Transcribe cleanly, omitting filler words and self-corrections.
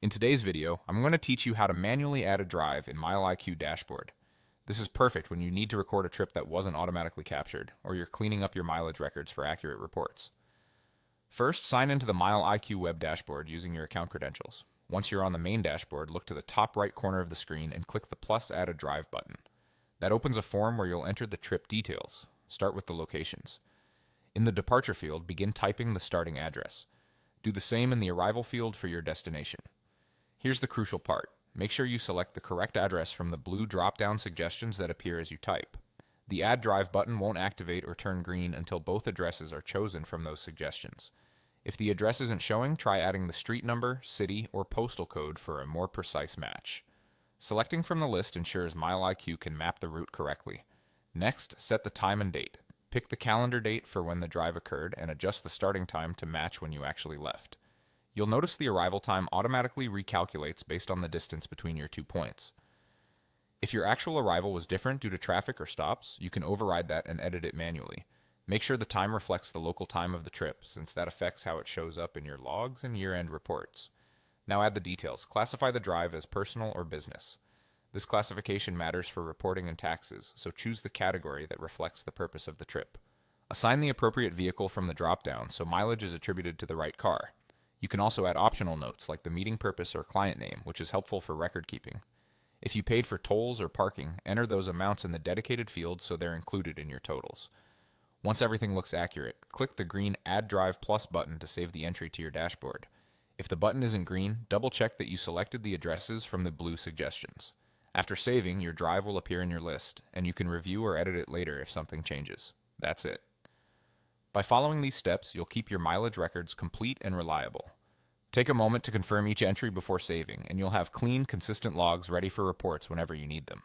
In today's video, I'm going to teach you how to manually add a drive in MileIQ dashboard. This is perfect when you need to record a trip that wasn't automatically captured, or you're cleaning up your mileage records for accurate reports. First, sign into the MileIQ web dashboard using your account credentials. Once you're on the main dashboard, look to the top right corner of the screen and click the plus add a drive button. That opens a form where you'll enter the trip details. Start with the locations. In the departure field, begin typing the starting address. Do the same in the arrival field for your destination. Here's the crucial part. Make sure you select the correct address from the blue drop-down suggestions that appear as you type. The Add Drive button won't activate or turn green until both addresses are chosen from those suggestions. If the address isn't showing, try adding the street number, city, or postal code for a more precise match. Selecting from the list ensures MileIQ can map the route correctly. Next, set the time and date. Pick the calendar date for when the drive occurred and adjust the starting time to match when you actually left. You'll notice the arrival time automatically recalculates based on the distance between your 2 points. If your actual arrival was different due to traffic or stops, you can override that and edit it manually. Make sure the time reflects the local time of the trip, since that affects how it shows up in your logs and year-end reports. Now add the details. Classify the drive as personal or business. This classification matters for reporting and taxes, so choose the category that reflects the purpose of the trip. Assign the appropriate vehicle from the drop-down so mileage is attributed to the right car. You can also add optional notes like the meeting purpose or client name, which is helpful for record keeping. If you paid for tolls or parking, enter those amounts in the dedicated field so they're included in your totals. Once everything looks accurate, click the green Add Drive Plus button to save the entry to your dashboard. If the button isn't green, double-check that you selected the addresses from the blue suggestions. After saving, your drive will appear in your list, and you can review or edit it later if something changes. That's it. By following these steps, you'll keep your mileage records complete and reliable. Take a moment to confirm each entry before saving, and you'll have clean, consistent logs ready for reports whenever you need them.